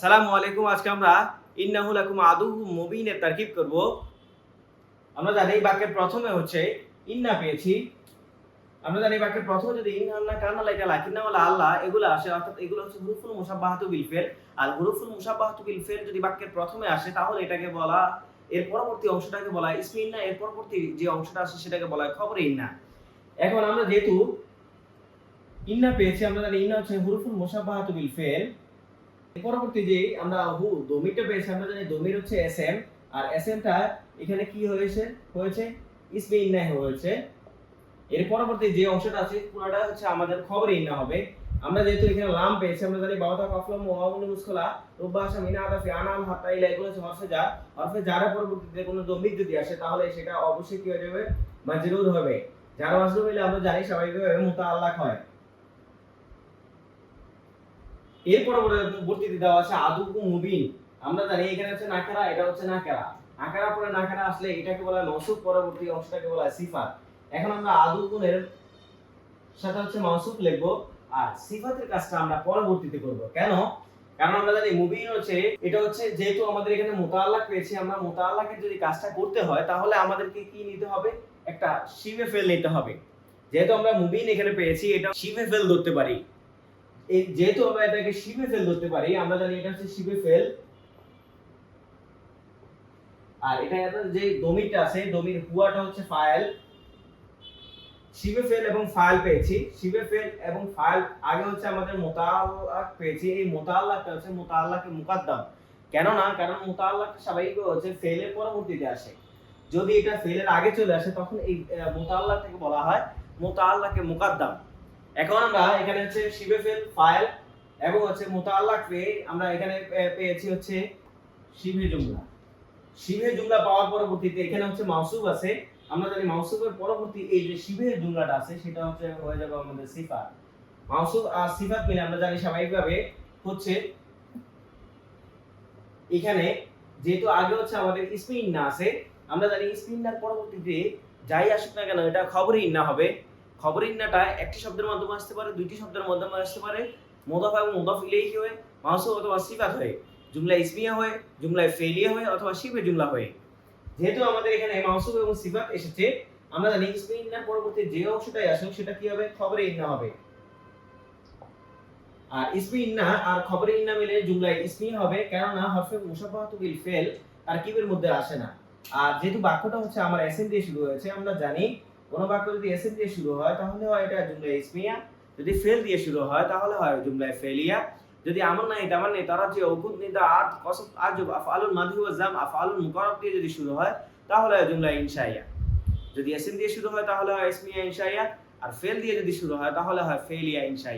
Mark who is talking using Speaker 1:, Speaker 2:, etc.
Speaker 1: আসসালামু আলাইকুম। আজকে আমরা ইন্নাহু লাকুম আদুউম মুবিনের তারকিব করব। আমরা জানি বাক্যের প্রথমে হচ্ছে ইন্না পেয়েছি। আমরা জানি বাক্যের প্রথমে যদি ইন্না আল্লাহ কান্না লাইকা লাকিন্না ওয়ালা আল্লাহ এগুলো আসে, অর্থাৎ এগুলো হচ্ছে হুরুফুল মুশাব্বাহাতু বিল ফিল। আর হুরুফুল মুশাব্বাহাতু বিল ফিল যদি বাক্যের প্রথমে আসে তাহলে এটাকে বলা, এর পরবর্তী অংশটাকে বলা হয় ইসমে ইন্না, এর পরবর্তী যে অংশটা আসে সেটাকে বলা হয় খবরে ইন্না। এখন আমরা যেহেতু ইন্না পেয়েছি, আমরা জানি ইন্না হচ্ছে হুরুফুল মুশাব্বাহাতু বিল ফিল। পরবর্তী যে আমরা দমিরটা পেয়েছি, আমরা জানি দমির হচ্ছে এসএম, আর এসএমটা এখানে কি হয়েছে ইসমে ইন্না হয়েছে। এর পরবর্তী যে অংশটা আছে পুরোটা হচ্ছে আমাদের খবরে ইন্না হবে। আমরা যেহেতু এখানে লাম পেয়েছি, আমরা জানি বাওতা কাফলাম ওয়াউন মুসকালা রুবাশা মিনা আদাফি আনাম হাতা ইলা, এগুলো হচ্ছে হরফে জারের পরবর্তীতে কোনো দমির যদি আসে তাহলে সেটা অবশ্যই কি হয়ে যাবে, মাজরুর হবে। যার মাজরুর হলে আমরা জানি স্বাভাবিকভাবে মুতাআল্লাক হয়। এর পরবর্তীতে দেওয়া আছে আদুকুম মুবিন। আমরা জানি এখানে হচ্ছে নাকারা, এটা হচ্ছে নাকারা। নাকারা পরে নাকারা আসলে এটাকে বলা হয় মাউসুফ, পরবর্তী অংশটাকে বলা হয় সিফাত। এখন আমরা আদুকুমের সাথে হচ্ছে মাউসুফ লিখব, আর সিফাতের কাজটা আমরা পরবর্তীতে করব। কেন? কারণ আমরা জানি মুবিন হচ্ছে, এটা হচ্ছে যেহেতু আমাদের এখানে মুতাআল্লাক পেয়েছি, আমরা মুতাআল্লাকের যদি কাজটা করতে হয় তাহলে আমাদেরকে কি নিতে হবে, একটা শিবে ফেল নিতে হবে। যেহেতু আমরা মুবিন এখানে পেয়েছি, এটা শিবে ফেল ধরতে পারি। যেহেতু আমরা এটাকে শিবে ফেল ধরতে পারি, আমরা জানি এটা হচ্ছে শিবে ফেল। আর এটা যে দমিরটা আছে, দমির হুয়াটা হচ্ছে ফাইল। শিবে ফেল এবং ফাইল পেয়েছি। শিবে ফেল এবং ফাইল আগে হচ্ছে আমাদের মুতাআল্লাক পেয়েছি। এই মুতাআল্লাকটা হচ্ছে মুতাআল্লাকে মুকাদ্দাম। কেন না? কারণ মুতাআল্লাক স্বাভাবিকভাবে হচ্ছে ফেলের পরবর্তীতে আসে। যদি এটা ফেলের আগে চলে আসে তখন এই মুতাআল্লাকটাকে বলা হয় মুতাআল্লাকে মুকাদ্দাম। এখন আমরা এখানে হচ্ছে শিবে ফেল, ফাইল এবং হচ্ছে মুতাআল্লাক পেয়ে আমরা এখানে পেয়েছি হচ্ছে শিবে জুমলা। শিবে জুমলা পাওয়ার পরবর্তীতে এখানে হচ্ছে মাউসুফ আছে। আমরা জানি মাউসুফের পরবর্তী এই যে শিবে জুমলাটা আছে সেটা হচ্ছে হয়ে যাবে আমাদের সিফাত। মাউসুফ আর সিফাত মিলে আমরা জানি স্বাভাবিকভাবে হচ্ছে এখানে যেহেতু আগে হচ্ছে আমাদের ইসমে ইন্না আছে, আমরা জানি ইসমে ইন্নার পরবর্তীতে যাই আসুক না কেন এটা খবরে ইন্না হবে। খবরে ইন্নাটা একটি শব্দের মাধ্যমে আসতে পারে, দুইটি শব্দের মাধ্যমে আসতে পারে, মুদাফ এবং মুদাফ ইলাইহি হয়ে, মাউসুফ অথবা সিফাত হয়ে, জুমলা ইসমিয়া হয়ে, জুমলা ফেলিয়া হয়ে, অথবা শিবে জুমলা হয়ে। যেহেতু আমাদের এখানে মাউসুফ এবং সিফাত এসেছে, আমরা জানি ইসমে ইন্নার পরবর্তী যে অংশটাই আসুক সেটা কি হবে, খবরে ইন্না হবে। আর ইসমে ইন্না আর খবরে ইন্না মিলে জুমলা ইসমি হবে, কেননা হরফে মুশাব্বাহাতু বিল ফিল তারকিবের মধ্যে আসে না। আর যেহেতু বাক্যটা হচ্ছে আমার এসএম দিয়ে শুরু হয়েছে, আমরা জানি কোন বাক্য যদি এসএম দিয়ে শুরু হয় তাহলে হয় এটা জুমলা ইসমিয়া, যদি ফেল দিয়ে শুরু হয় তাহলে হয় জুমলা ফেলিয়া। যদি আমর নাই তামান নাই তারা যে উকুদ নিদা আত কসব আজব আফআলুল মাদি ওয়া জাম আফআলুল মুকাররব দিয়ে যদি শুরু হয় তাহলে হয় জুমলা ইনশাইয়া। যদি এসএম দিয়ে শুরু হয় তাহলে হয় ইসমিয়া ইনশাইয়া, আর ফেল দিয়ে যদি শুরু হয় তাহলে হয় ফেলিয়া ইনশাইয়া।